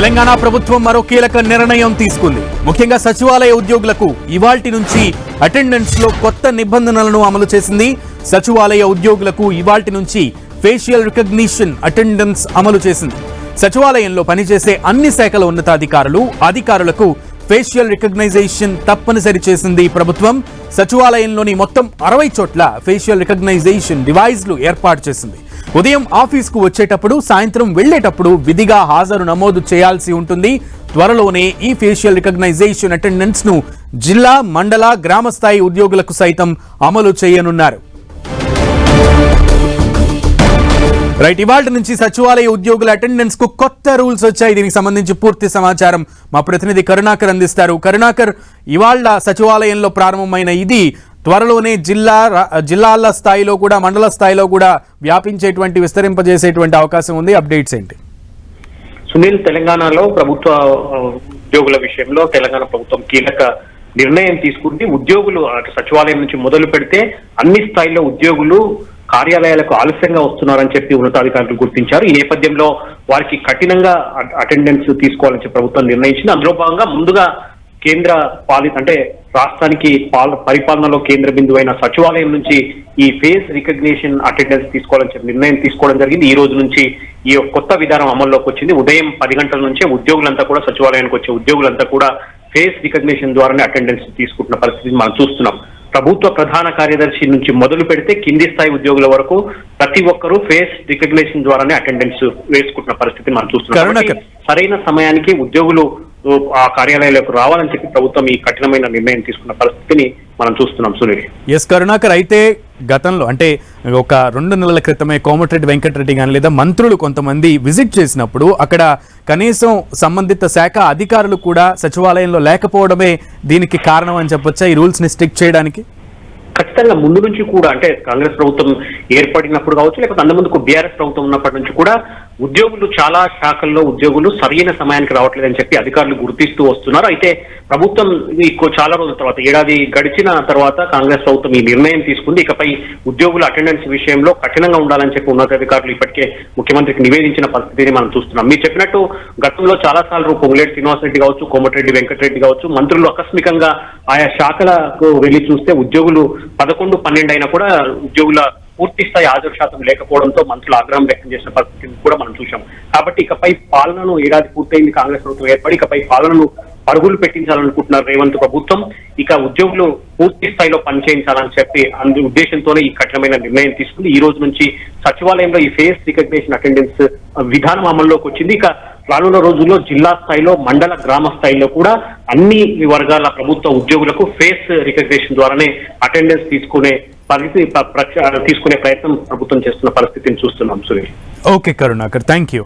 తెలంగాణ ప్రభుత్వం మరో కీలక నిర్ణయం తీసుకుంది. ముఖ్యంగా సచివాలయ ఉద్యోగులకు ఇవాల్టి నుంచి అటెండెన్స్ లో కొత్త నిబంధనలను అమలు చేసింది. సచివాలయ ఉద్యోగులకు ఇవాల్టి నుంచి ఫేషియల్ రికగ్నిషన్ అటెండెన్స్ అమలు చేసింది. సచివాలయంలో పనిచేసే అన్ని శాఖల అధికారులకు ఫేషియల్ రికగ్నైజేషన్ తప్పనిసరి చేసింది ప్రభుత్వం. సచివాలయంలోని మొత్తం 60 చోట్ల ఫేషియల్ రికగ్నైజేషన్ డివైస్లు ఏర్పాటు చేసింది. ఉదయం ఆఫీస్కు వచ్చేటప్పుడు, సాయంత్రం వెళ్లేటప్పుడు విధిగా హాజరు నమోదు చేయాల్సి ఉంటుంది. త్వరలోనే ఈ ఫేషియల్ రికగ్నైజేషన్ అటెండెన్స్ ను జిల్లా, మండల, గ్రామ స్థాయి ఉద్యోగులకు సైతం అమలు చేయనున్నారు. రైట్, ఇవాళ నుంచి సచివాలయ ఉద్యోగుల అటెండెన్స్ కు కొత్త రూల్స్ వచ్చాయి. దీనికి సంబంధించి పూర్తి సమాచారం మా ప్రతినిధి కరుణాకర్ అందిస్తారు. కరుణాకర్, ఇవాళ సచివాలయంలో ప్రారంభమైన ఇది త్వరలోనే జిల్లాల స్థాయిలో కూడా, మండల స్థాయిలో కూడా విస్తరింపజేసేటువంటి అవకాశం ఉంది. అప్డేట్స్ ఏంటి? సునీల్, తెలంగాణలో ప్రభుత్వ ఉద్యోగుల విషయంలో తెలంగాణ ప్రభుత్వం కీలక నిర్ణయం తీసుకుంది. ఉద్యోగులు సచివాలయం నుంచి మొదలు పెడితే అన్ని స్థాయిలో ఉద్యోగులు కార్యాలయాలకు ఆలస్యంగా వస్తున్నారని చెప్పి ఉన్నతాధికారులు గుర్తించారు. ఈ నేపథ్యంలో వారికి కఠినంగా అటెండెన్స్ తీసుకోవాలని చెప్పి ప్రభుత్వం నిర్ణయించింది. అందులో భాగంగా ముందుగా కేంద్ర అంటే రాష్ట్రానికి పరిపాలనలో కేంద్ర బిందువైన సచివాలయం నుంచి ఈ ఫేస్ రికగ్నిషన్ అటెండెన్స్ తీసుకోవాలని చెప్పి నిర్ణయం తీసుకోవడం జరిగింది. ఈ రోజు నుంచి ఈ కొత్త విధానం అమల్లోకి వచ్చింది. ఉదయం 10 గంటల నుంచే ఉద్యోగులంతా కూడా, సచివాలయానికి వచ్చే ఉద్యోగులంతా కూడా ఫేస్ రికగ్నిషన్ ద్వారానే అటెండెన్స్ తీసుకుంటున్న పరిస్థితిని మనం చూస్తున్నాం. ప్రభుత్వ ప్రధాన కార్యదర్శి నుంచి మొదలు పెడితే కింది స్థాయి ఉద్యోగుల వరకు ప్రతి ఒక్కరూ ఫేస్ రికగ్నిషన్ ద్వారానే అటెండెన్స్ వేసుకుంటున్న పరిస్థితిని మనం చూస్తున్నాం. సరైన సమయానికి ఉద్యోగులు ఆ కార్యాలయాలకు రావాలని చెప్పి ప్రభుత్వం ఈ కఠినమైన నిర్ణయం తీసుకున్న పరిస్థితిని మనం చూస్తున్నాం. సునీల్, ఎస్ కరుణాకర్, అయితే గతంలో అంటే ఒక 2 నెలల క్రితమే కోమటిరెడ్డి వెంకటరెడ్డి కానీ లేదా మంత్రులు కొంతమంది విజిట్ చేసినప్పుడు అక్కడ కనీసం సంబంధిత శాఖ అధికారులు కూడా సచివాలయంలో లేకపోవడమే దీనికి కారణం అని చెప్పొచ్చా, ఈ రూల్స్ ని స్టిక్ చేయడానికి? ఖచ్చితంగా ముందు నుంచి కూడా, అంటే కాంగ్రెస్ ప్రభుత్వం ఏర్పడినప్పుడు కావచ్చు, లేకపోతే అంతకుముందుకు బీఆర్ఎస్ ప్రభుత్వం ఉన్నప్పటి నుంచి కూడా ఉద్యోగులు చాలా శాఖల్లో ఉద్యోగులు సరైన సమయానికి రావట్లేదని చెప్పి అధికారులు గుర్తిస్తూ వస్తున్నారు. అయితే ప్రభుత్వం చాలా రోజుల తర్వాత, ఏడాది గడిచిన తర్వాత కాంగ్రెస్ ప్రభుత్వం ఈ నిర్ణయం తీసుకుంది. ఇకపై ఉద్యోగుల అటెండెన్స్ విషయంలో కఠినంగా ఉండాలని చెప్పి ఉన్నతాధికారులు ఇప్పటికే ముఖ్యమంత్రికి నివేదించిన పరిస్థితిని మనం చూస్తున్నాం. మీరు చెప్పినట్టు గతంలో చాలా సార్లు పొంగులేటి శ్రీనివాసరెడ్డి కావచ్చు, కోమటిరెడ్డి వెంకటరెడ్డి కావచ్చు, మంత్రులు ఆకస్మికంగా ఆయా శాఖలకు వెళ్లి చూస్తే ఉద్యోగులు 11, 12 అయినా కూడా ఉద్యోగుల పూర్తి స్థాయి హాజరు శాతం లేకపోవడంతో మంత్రులు ఆగ్రహం వ్యక్తం చేసిన పరిస్థితిని కూడా మనం చూసాం. కాబట్టి ఇకపై పాలనను, ఏడాది పూర్తయింది కాంగ్రెస్ ప్రభుత్వం ఏర్పడి, ఇకపై పాలనను పరుగులు పెట్టించాలనుకుంటున్నారు రేవంత్ ప్రభుత్వం. ఇక ఉద్యోగులు పూర్తి స్థాయిలో పనిచేయించాలని చెప్పి ఉద్దేశంతోనే ఈ కఠినమైన నిర్ణయం తీసుకుంది. ఈ రోజు నుంచి సచివాలయంలో ఈ ఫేస్ రికగ్నిషన్ అటెండెన్స్ విధానం అమల్లోకి వచ్చింది. ఇక రానున్న రోజుల్లో జిల్లా స్థాయిలో, మండల, గ్రామ స్థాయిలో కూడా అన్ని వర్గాల ప్రభుత్వ ఉద్యోగులకు ఫేస్ రికగ్నిషన్ ద్వారానే అటెండెన్స్ తీసుకునే ప్రయత్నం ప్రభుత్వం చేస్తున్న పరిస్థితిని చూస్తున్నాం. Sunil, okay Karunakar, thank you.